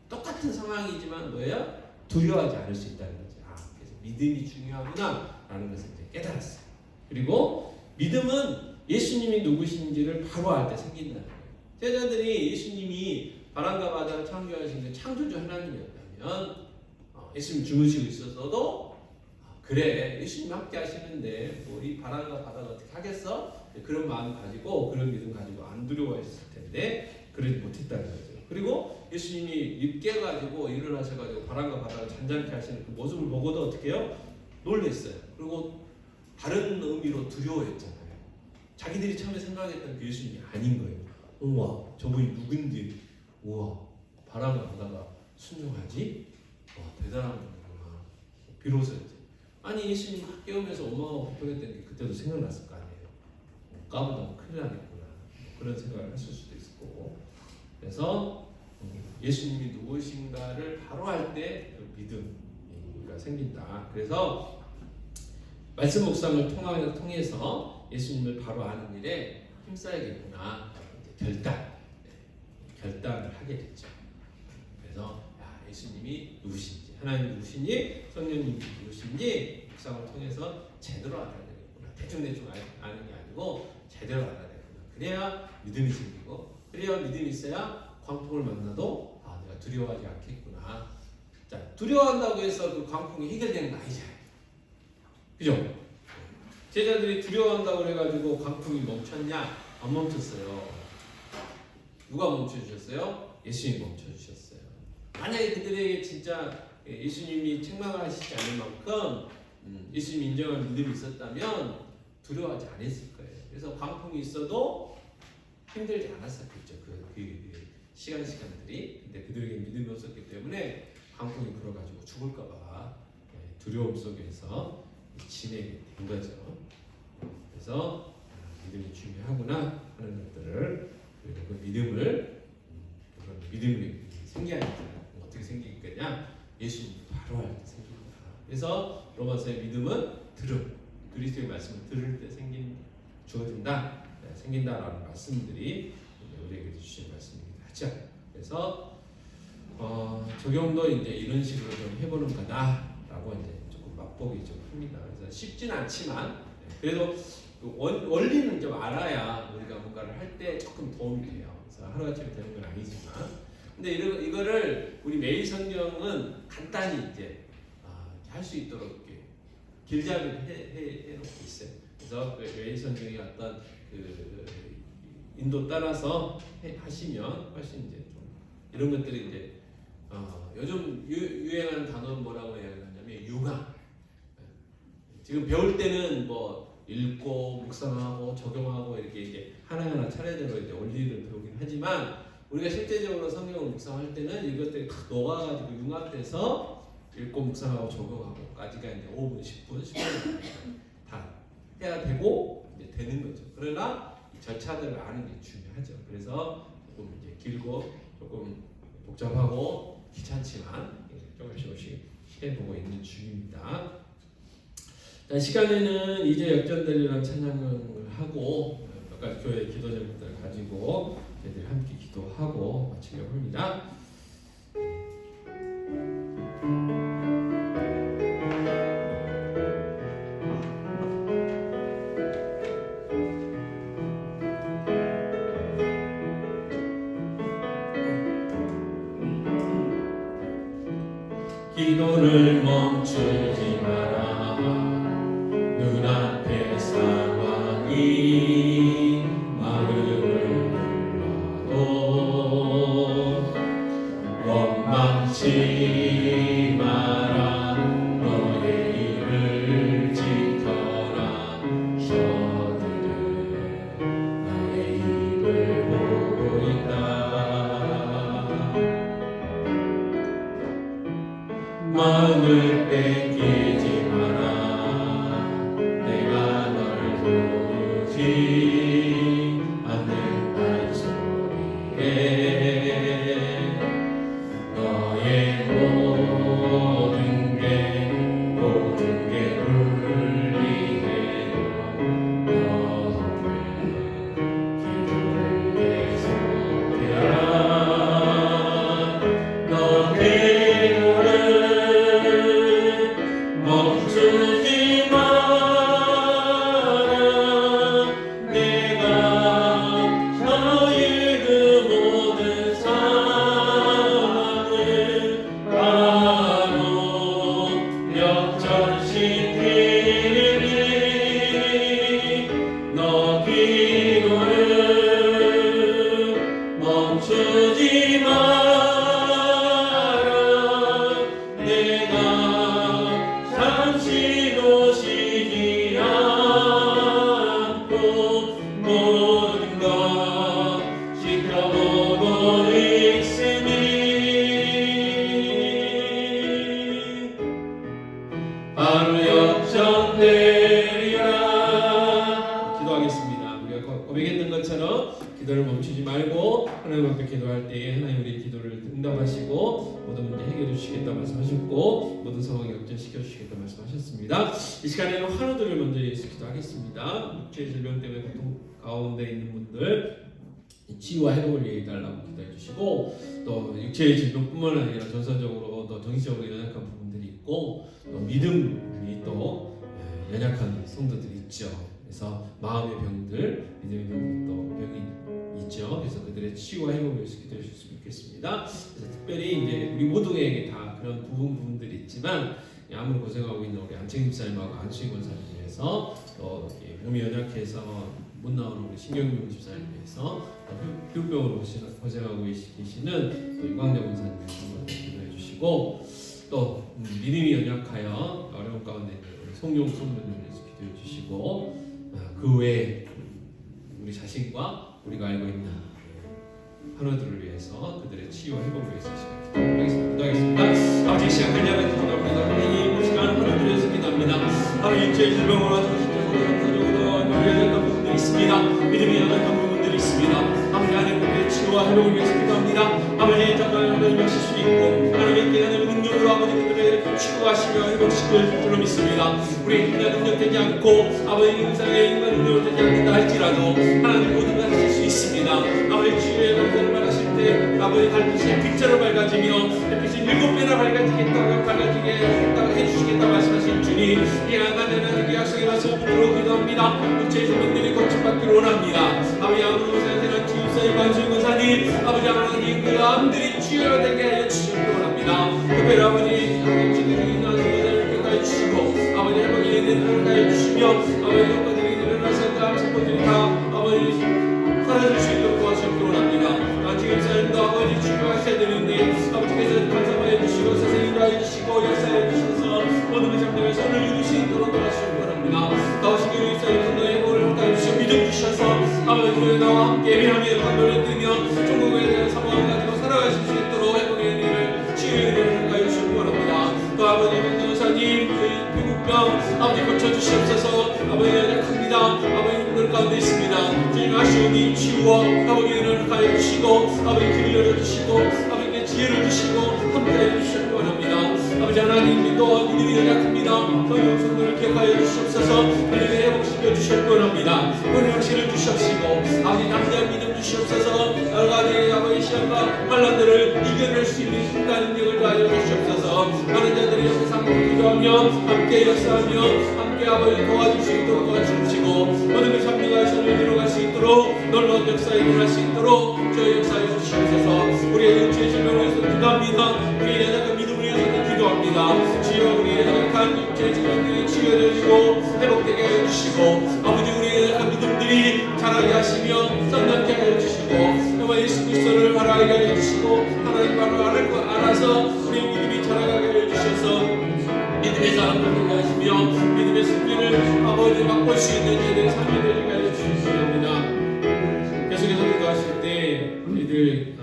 똑같은 상황이지만 뭐예요? 두려워하지 않을 수 있다는 거죠. 그래서 믿음이 중요하구나라는 것을 이제 깨달았어요. 그리고 믿음은 예수님이 누구신지를 바로 알 때 생긴다는 거예요. 제자들이 예수님이 바람과 바다를 창조하신 그 창조주 하나님이었다면 예수님 주무시고 있었어도 그래 예수님 함께 하시는데 이 바람과 바다가 어떻게 하겠어? 그런 마음 가지고 그런 믿음 가지고 안 두려워했을 텐데 그러지 못했다는 거죠. 그리고 예수님이 입게 가지고 일어나셔가지고 바람과 바다를 잔잔케 하시는 그 모습을 보고도 어떻게 해요? 놀랬어요. 그리고 다른 의미로 두려워했잖아요. 자기들이 처음에 생각했던 그 예수님이 아닌 거예요. 우와, 저분이 누군지, 우와, 바람과 바다가 순종하지? 대단한 분이구나. 비로소 이제. 아니, 예수님 깨우면서 엄마가 불평했던 게 그때도 생각났을 거 아니에요. 까부다 큰일 나겠구나. 그런 생각을 했을 수도 있을 거고. 그래서 예수님이 누구신가를 바로 할 때 믿음이 생긴다. 그래서 말씀 묵상을 통해서 예수님을 바로 아는 일에 힘써야겠구나. 결단을 하게 됐죠. 그래서 예수님이 누구신지, 하나님 누구신지, 성령님이 누구신지 묵상을 통해서 제대로 알아야 되겠구나. 대충 아는 게 아니고 제대로 알아야 되겠구나. 그래야 믿음이 생기고, 그래야 믿음이 있어야 광풍을 만나도 내가 두려워하지 않겠구나. 자, 두려워한다고 해서 그 광풍이 해결되는 거 아니잖아요. 그죠? 제자들이 두려워한다고 그래가지고 광풍이 멈췄냐? 안 멈췄어요. 누가 멈춰주셨어요? 예수님이 멈춰주셨어요. 만약에 그들에게 진짜 예수님이 책망하시지 않을 만큼 예수님 인정할 믿음이 있었다면 두려워하지 않았을 거예요. 그래서 광풍이 있어도 힘들지 않았었겠죠. 그 시간들이. 근데 그들에게 믿음이 없었기 때문에 광풍이 불어가지고 죽을까봐 두려움 속에서 지내게 된 거죠. 그래서 믿음이 중요하구나 하는 것들을, 그리고 그 믿음을 믿음이 생겨야 어떻게 생길 거냐? 예수님 바로 알 때 생깁니다. 그래서 로마서의 믿음은 그리스도의 말씀을 들을 때 주어진다, 생긴다라는 말씀들이 우리에게 주신 말씀입니다. 그렇죠? 그래서 적용도 이제 이런 식으로 좀 해보는 거다라고 이제 조금 맛보기 좀 합니다. 그래서 쉽지는 않지만 그래도 원리는 좀 알아야 우리가 뭔가를 할 때 조금 도움이 돼요. 그래서 하루아침에 되는 건 아니지만, 근데 이거를 우리 매일 성경은 간단히 이제 할 수 있도록 이렇게 길잡이를 해놓고 있어요. 그래서 매일 성경의 어떤 그 인도 따라서 하시면 훨씬 이제 좀 이런 것들이 이제 요즘 유행하는 단어는 뭐라고 해야 하냐면 융합. 지금 배울 때는 뭐 읽고 묵상하고 적용하고 이렇게 이제 하나하나 차례대로 이제 원리를 배우긴 하지만, 우리가 실제적으로 성경을 묵상할 때는 이것들이 다 녹아가지고 융합돼서 읽고 묵상하고 적용하고까지가 이제 5분, 10분, 10분 다 해야 되고 이제 되는 거죠. 그러나 이 절차들을 아는 게 중요하죠. 그래서 조금 이제 길고 조금 복잡하고 귀찮지만 조금씩 해보고 있는 중입니다. 자, 시간에는 이제 역전되리라는 찬양을 하고 몇 가지 교회 기도 제목들을 가지고 저희들이 함께 기도하고 마치려고 합니다. 기도를 멈추지 마라. 눈앞의 상황이 마음을 눌러도 원망치 마라. 너의 입을 지켜라. 저들은 나의 입을 보고 있다. 마음을 뺏기지 마라. 내가 널 부르지 않는다는 소리에 너의 모든 게 울리해도 너는 기도를 계속해야. 너 기도를 멈추지 마라. 내가 너의 그 모든 상황을 바로 역전시키리니 너 기도를 멈추지 마라. 내가 잠시도 쉬지 않고 모든 것 지켜보고 있으니 바로 역전되리라. 기도하겠습니다. 우리가 고백했던 것처럼 기도를 멈추지 말고 하나님 앞에 기도할 때에 하나님 우리의 기도를 응답하시고 모든 문제 해결해 주시겠다 말씀하셨고 모든 상황 역전시켜 주시겠다 말씀하셨습니다. 이 시간에는 환우들을 먼저 예수 기도하겠습니다. 육체 질병 때문에 고통 가운데 있는 분들 치유와 회복을 위해 달라고 기도해 주시고, 또 육체의 질병뿐만 아니라 전선적으로 또 정신적으로 연약한 부분들이 있고 또 믿음이 또 연약한 성도들이 있죠. 그래서 마음의 병들, 믿음의 병도 병이 있죠. 그래서 그들의 치유와 회복을 위해서 기도해 주셨으면 좋겠습니다. 그래서 특별히 이제 우리 모두에게 다 그런 부분들이 있지만 암을 고생하고 있는 우리 안채임 집사님하고 안수희 권사님 위해서 또 몸이 연약해서 못 나오는 우리 신경용 집사님 위해서 혈병으로 고생하고 계시는 또 유광재 권사님 위해서 기도해 주시고 또 믿음이 연약하여 어려운 가운데 있는 우리 송용 성도님 위해서 기도해 주시고 그 외에 우리 자신과 우리가 알고 있는 환우들을 위해서 그들의 치유와 회복을 위해서 기도하겠습니다. 아버지 시간 간절하게 기도합니다. 하나님 이 시간 환우들을 위해서 기도합니다. 하나님 육체의 질병으로 정신적으로 영사적으로 노래했던 부분들이 있습니다. 믿음이 연약한 부분들이 있습니다. 아버지 하나님 그들의 치유와 회복을 위해서 기도합니다. 아버지 정말 하나님 하실 수 있고 하나님께 하나님 능력으로 아버지 그들의 치유하시며 회복시킬 줄로 믿습니다. 우리 인간 능력 되지 않고 아버지 인상의 인간 능력을 되지 않는다 할지라도 하나님 모든 걸 하실 수 있습니다. 아버지 치유의 감사를 말하실 때 아버지 달빛이 빛으로 밝아지며 햇빛이 7배나 밝아지게 해주시겠다고 말씀하신 주님 이 하나님의 그 약속의 말씀으로 기도합니다. 육체의 조명들이 고침받기를 원합니다. 아버지 아무리 세상에 주입사의 관수의 권사님 아버지 하나님 그 암들이 치유되게 하여 주시기 원합니다. 특별히 아버지 치유 중인 아들을 격하여 주시고 아버지 할머니 애들을 격하여 주시며 아버지 엄마들이 일어나서 그 암세포들이 다 아버지 사라질 수 있도록 도와주시기 원합니다. 지금 사람도 아버지 치유하셔야 되는데 아버지께서 간섭하여 주시고 선생님도 해주시고 역사해 주셔서 모든 것 잡는 손을 이룰 수 있도록 도와주시기 원합니다. 나오시기 위해서 분노의 행복을 확답해 주시고 믿음 주셔서 아버지 교회 나와 함께 미련의 감동을 뜨며 중국에 대한 사모함을 가지고 살아가실 수 있도록 회복의 은혜를 치유의 은혜를 가해 주시기 원합니다. 또 아버지 변호사님 피부병 아버지 고쳐주시옵소서. 아버지 연약합니다. 아버지 힘들 가운데 있습니다. 주님 아쉬움이 치유와 회복의 은혜를 가해 주시고 아버지 길을 열어주시고 아버지께 지혜를 주시고 함께해 주시기 원합니다. 아버지 하나님 또 믿음이 연약합니다. 성령 성도를 기억하여 주시옵소서. 믿음의 회복시켜 주시기 원합니다. 권능실을 주시옵시고 아버지 담대한 믿음 주시옵소서. 여러 가지 아버지 시험과 환난들을 이겨낼 수 있는 힘과 능력을 더하여 주시옵소서. 많은 자들이 세상을 기도하며 함께 역사하며 함께 아버지 도와줄 수 있도록 도와주시고 모든 것 잡는 손을 이루어갈 수 있도록 놀라운 역사에 일어날 수 있도록 저희 역사에 주시옵소서. 우리의 육체의 질병을 위해서 기도합니다. 우리의 연약한 믿음을 위해서 기도합니다. 주여 우리의 연약한 육체의 질병들이 치유되어지고 회복되게 해주시고 아버지 우리의 연약한 믿음들이 자라게 하시며 썬답게 해주시고 정말 예수 그리스도를 바라게 해주시고 하나님 바로 알아서 우리의 믿음이 자라가게 해주셔서 믿음의 사람들 되게 하시며 믿음의 승리를 아버지 맛볼 수 있는 저희들의 삶이 되게 해주시기 바랍니다. 계속해서 기도하실 때 저희들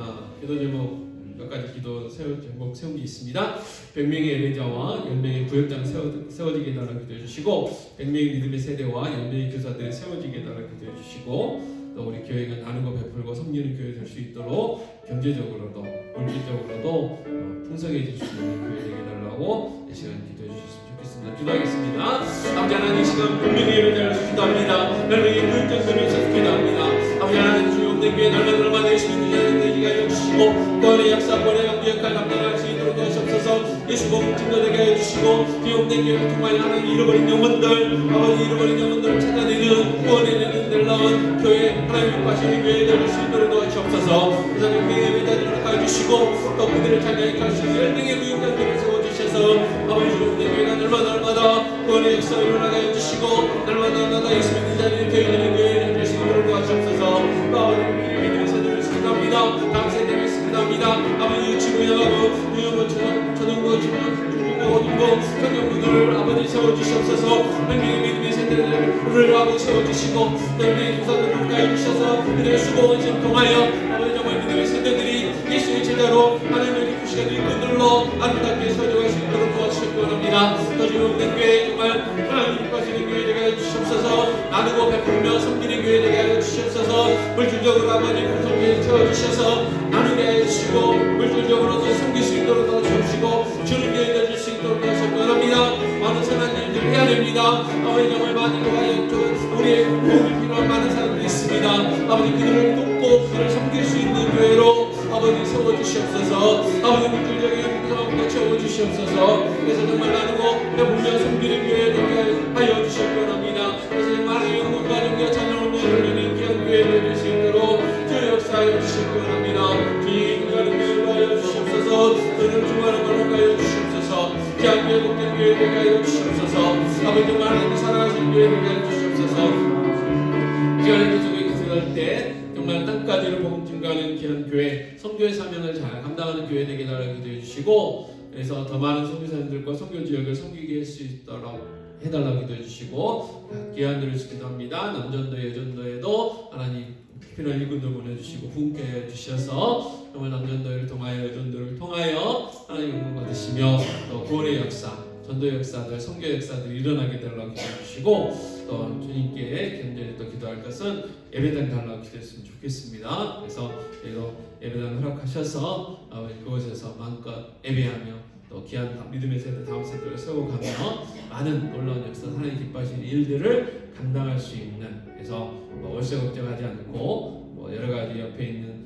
기도 제목 몇 가지 기도 제목 세운 게 있습니다. 100명의 예배자와 10명의 구역장 세워지게 해달라고 기도해 주시고 100명의 믿음의 세대와 10명의 교사들이 세워지게 해달라고 기도해 주시고 또 우리 교회가 나누고 베풀고 섬기는 교회 될 수 있도록 경제적으로도 물질적으로도 풍성해질 수 있는 교회 되게 해달라고 이 시간 기도해 주셨으면 좋겠습니다. 기도하겠습니다. 아버지 하나님 이 시간 100명의 예배자를 기도합니다. 10명의 구역장들을 위해서 기도합니다. 아버지 하나님 주용된 교회 날마다 내시는 자들 되게 하여 주시고 또한의 약사권의 영구 역할 감당할 수 있도록 도와주옵소서. 예수 복음 증거되게 해주시고 기용된 교회를 통하여 하나님 잃어버린 영혼들 아버지 잃어버린 영혼들을 찾아내는 구원해내는 놀라운 교회 하나님 파시는 교회 될 수 있도록 도와주옵소서. 그래서 교회의 예배자들을 가주시고 또 그들을 찬양해 가시고 10명의 구역장들을 세워주셔서 아버지 주용된 교회가 날마다 구원의 역사를 일어나게 해주시고 날마다 예수 믿는 자들이 교회되는 교회를 될 수 있도록 도와주옵소서. 또 아버지 믿음의 세대를 기도합니다. 다음 세대를 기도합니다. 아버지 유치부 영하고 초등부 중고등부 고등부 청년부들을 아버지 세워주시옵소서. 한국의 믿음의 세대를 아버지 세워주시고 한국의 교사들을 가해 주셔서 그들의 수고원 통하여 아버지 정말 믿음의 세대들이 예수의 제자로 하나님의 기쁘시게 일꾼들로 아름답게 서져갈 수 있도록 도와주시기 원합니다. 또 지금 교회 정말 하나님 기뻐하시는 교회 되게 해주시옵소서. 나누고 베풀며 섬기는 교회 되게 해주시옵소서. 물질적으로 아버지 풍성하게 채워주셔서 나누게 해주시고 물질적으로도 섬길 수 있도록 도와주시고 주는 교회 되실 수 있도록 도와주시기 원합니다. 많은 선한 일들 해야 됩니다. 아버지 정말 많이 도와줘 우리의 도움이 필요한 많은 사람들이 있습니다. 아버지 그들을 돕고 그들을 섬길 수 있는 교회로 아버지 세워주시옵소서. 아버지 물질적인 풍성함도 채워주시옵소서. 그래서 정말 나누고 배불며 섬기는 교회 되게 하여 주시기 원합니다. 그래서 정말 하나님 하나님을 사랑하시는 교회 되게 해 주시옵소서. 이 시간에 계속해 기도할 때 정말 땅까지를 복음 증가하는 귀한 교회, 선교의 사명을 잘 감당하는 교회 되게 달라 기도해 주시고, 그래서 더 많은 선교사님들과 선교 지역을 섬기게 할 수 있도록 해달라고 기도해 주시고, 귀한 일을 기도합니다. 남전도 여전도에도 하나님 필요한 일꾼들 보내주시고 부흥케 해주셔서 정말 남전도를 통하여 여전도를 통하여 하나님 영광 받으시며 또 구원의 역사, 전도 역사들, 선교 역사들이 일어나게 달라고 기도해 주시고, 또 주님께 굉장히 또 기도할 것은 예배당 달라고 기도했으면 좋겠습니다. 그래서 예배당 허락하셔서 그곳에서 마음껏 예배하며 또 귀한 믿음의 세대, 다음 세대를 세워가며 많은 놀라운 역사, 하나님 기뻐하시는 일들을 감당할 수 있는, 그래서 월세 걱정하지 않고 여러 가지 옆에 있는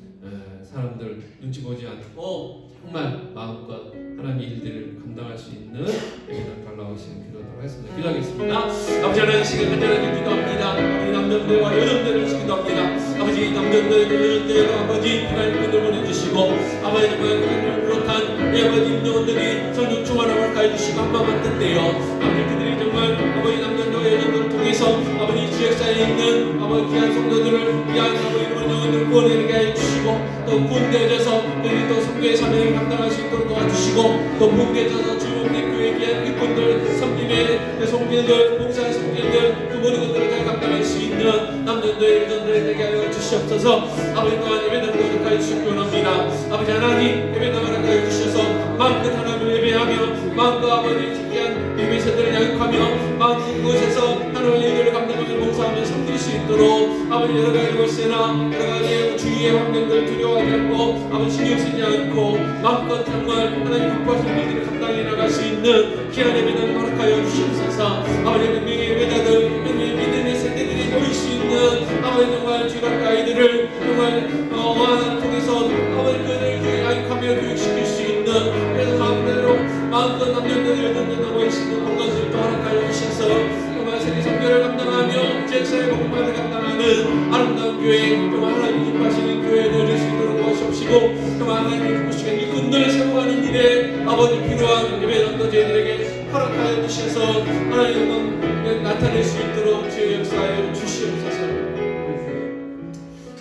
사람들 눈치 보지 않고 정말 마음껏 하나님의 일들을 감당할 수 있는 예배당 달라고 하시는 기도하도록 하겠습니다. 기도하겠습니다. 아버지 하나님 시간 간절하게 기도합니다. 아버지 남전도와 여전도를 기도합니다. 아버지 남전도에도 여전도에도 아버지 하나님 분들 보내주시고, 아버지 정말 그렇단 아버지 임종원들이 전육 충만함을 가해주시고 한마음만 뜻대요. 아버지 그들이 정말 아버지 남전도와 여전도를 통해서 아버지 지역사회에 있는 아버지 귀한 성도들을 귀한 아버지 이런 영혼들을 구원하게 해주시고, 또 구원되어져서 그들이 또 성교의 사명을 감당할 수 있도록 도와주시고, 또 구원되어져서 주님의 교회 귀한 일꾼들, 섬김의 성도들, 봉사의 성도들 그 모든 것들을 잘 감당할 수 있는 남전도의 여전도에 되게 하여 주시옵소서. 아버지 또한 예배당을 거듭하여 주시기 원합니다. 아버지 하나님 예배당을 허락하여 주셔서 마음껏 하나님을 예배하며 마음껏 아버지 특이한 예배 세대를 양육하며 마음껏 그곳에서 하나님의 일들을 감당하며 봉사하며 섬길 수 있도록 아버지 여러 가지 월세나 여러 가지 주위의 환경들을 두려워하지 않고 아버지 신경 쓰지 않고 마음껏 정말 하나님 기뻐하시는 일들을 감당해 나갈 수 있는 귀한 예배당을 허락하여 주시옵소서. 아버지 명예의 예배자들, 명예의 믿음의 세대들이 모일 수 있는 아버지 정말 주일학교 아이들을 정말 통해서 아버지 그들을 양육하며 교육시킬 수 있는, 그래서 마음대로 마음껏 남녀들 여전도들 모일 수 있는 그런 것을 또 허락하여 주셔서 정말 세계 선교를 감당하며 지역사회 복음화를 감당하는 아름다운 교회, 정말 하나님 기뻐하시는 교회를 될 수 있도록 도와주시고, 정말 하나님 기쁘시는 일꾼들 세워가는 일에 아버지 필요한 예배당도 저희들에게 허락하여 주셔서 하나님 영광 나타낼 수 있도록 주의 역사에 주시옵소서.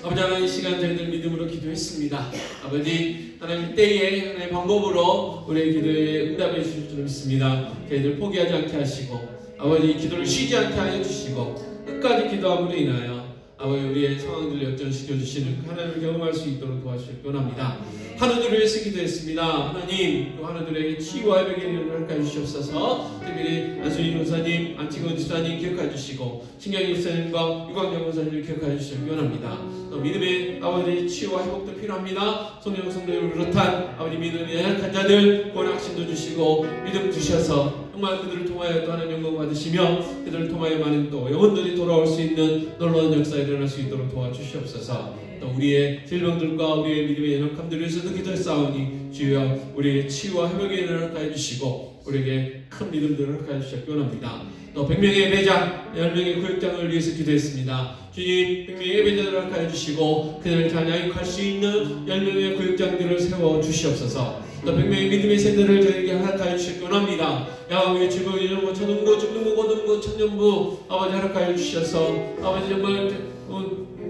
아버지 하나님 이 시간 저희들 믿음으로 기도했습니다. 아버지 하나님 때에 하나님의 방법으로 우리의 기도에 응답해 주실 줄 믿습니다. 저희들 포기하지 않게 하시고 아버지 기도를 쉬지 않게 하여 주시고 끝까지 기도함으로 인하여 아버지 우리의 상황들을 역전시켜 주시는 하나님을 경험할 수 있도록 도와주시기 원합니다. 하나님을 위해서 기도했습니다. 하나님 또 하나님에게 치유와 회복의 은혜를 허락해 주시옵소서. 특별히 안수인 원사님, 안치건 집사님 기억해 주시고 신경희 집사님과 유광영 원사님을 기억해 주시기 원합니다. 또 믿음의 아버지 치유와 회복도 필요합니다. 성령 성도를 비롯한 아버지 믿음의 연약한 자들 구원의 확신도 주시고 믿음 주셔서 정말 그들을 통하여 또 하나님 영광 받으시며 그들을 통하여 많은 또 영혼들이 돌아올 수 있는 놀라운 역사가 일어날 수 있도록 도와주시옵소서. 또 우리의 질병들과 우리의 믿음의 연약함들을 위해서도 기도했사오니 주여 우리의 치유와 회복의 은혜를 허락하여 주시고 우리에게 큰 믿음들을 허락하여 주시기 원합니다. 또 100명의 예배자, 10명의 구역장을 위해서 기도했습니다. 주님 100명의 예배자들을 허락하여 주시고 그들을 잘 양육할 수 있는 10명의 구역장들을 세워 주시옵소서. 또 100명의 믿음의 세대를 저에게 허락하여 주시기 원합니다. 야외 주부, 이전부, 초등부, 중등부, 고등부, 청년부 아버지 허락하여 주셔서 아버지 정말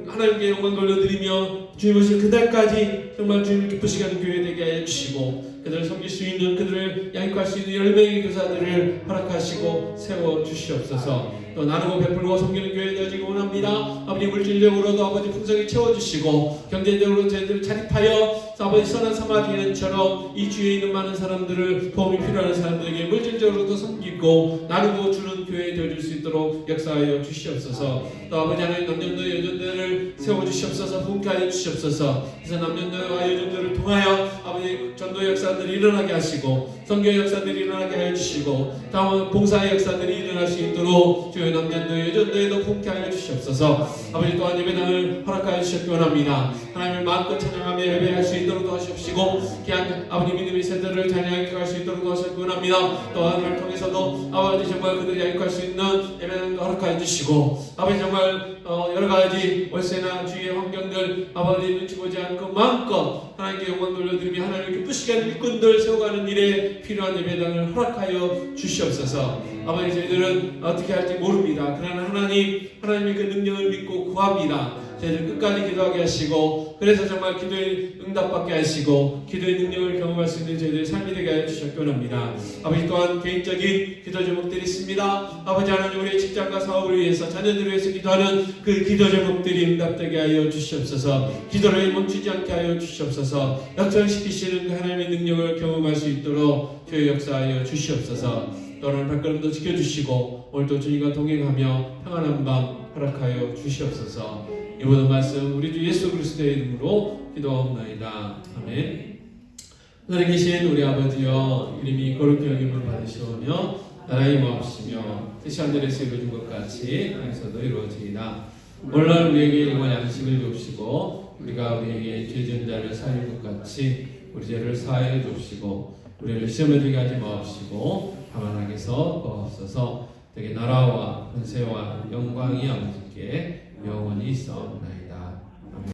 하나님께 영광 돌려드리며 주님 오실 그날까지 정말 주님을 기쁘시게 하는 교회 되게 하여 주시고 그들을 섬길 수 있는, 그들을 양육할 수 있는 10명의 교사들을 허락하시고 세워 주시옵소서. 또 나누고 베풀고 섬기는 교회 되어지기 원합니다. 아버지 물질적으로도 아버지 풍성히 채워주시고 경제적으로 저희들을 자립하여 아버지 선한 사마리아인처럼 이 주위에 있는 많은 사람들을 도움이 필요한 사람들에게 물질적으로도 섬기고 나누고 주는 교회 되어줄 수 있도록 역사하여 주시옵소서. 또 아버지 하나님 남전도 여전도를 세워주시옵소서. 부흥케 하여 주시옵소서. 그래서 남전도와 여전도를 통하여 아버지 전도 역사들이 일어나게 하시고 선교 역사들이 일어나게 하여 주시고 다음은 봉사의 역사들이 일어날 수 있도록 주의 남전도 여전도에도 부흥케 하여 주시옵소서. 아버지 또한 예배당을 허락하여 주셨기 원합니다. 하나님을 마음껏 찬양하며 예배할 수 있도록 도와주시옵시고 귀한 아버지 믿음의 세대를 잘 양육할 수 있도록 도와주셨기 원합니다. 또 하나님을 통해서도 아버지 정말 그들을 양육할 수 있는 예배당도 허락하여 주시고 아버지 정말 여러 가지 월세나 주위의 환경들 아버지 눈치 보지 않고 마음껏 하나님께 영광 돌려드리며 하나님을 기쁘시게 하는 일꾼들 세워가는 일에 필요한 예배당을 허락하여 주시옵소서. 아버지, 저희들은 어떻게 할지 모릅니다. 그러나 하나님의 그 능력을 믿고 구합니다. 저희들 끝까지 기도하게 하시고, 그래서 정말 기도의 응답받게 하시고 기도의 능력을 경험할 수 있는 저희들의 삶이 되게 하여 주셨기 원합니다. 아버지, 또한 개인적인 기도 제목들이 있습니다. 아버지 하나님, 우리의 직장과 사업을 위해서, 자녀들을 위해서 기도하는 그 기도 제목들이 응답되게 하여 주시옵소서. 기도를 멈추지 않게 하여 주시옵소서. 역전시키시는 그 하나님의 능력을 경험할 수 있도록 저희 역사하여 주시옵소서. 또한 발걸음도 지켜주시고 오늘도 주님과 동행하며 평안한 밤 허락하여 주시옵소서. 이 모든 말씀 우리 주 예수 그리스도의 이름으로 기도하옵나이다. 아멘. 하늘에 계신 우리 아버지여, 이름이 거룩히 여김을 받으시오며 나라의 임하옵시며 뜻이 하늘에서 이루어진 것 같이 땅에서도 이루어지이다. 오늘날 우리에게 일용할 양식을 주옵시고 우리가 우리에게 죄 지은 자를 사할 것 같이 우리 죄를 사하여 주옵시고 우리를 시험에 들게 하지 마옵시고 다만 악에서 구하옵소서. 되게 나라와 권세와 영광이 아버지께 영원히 있사옵나이다.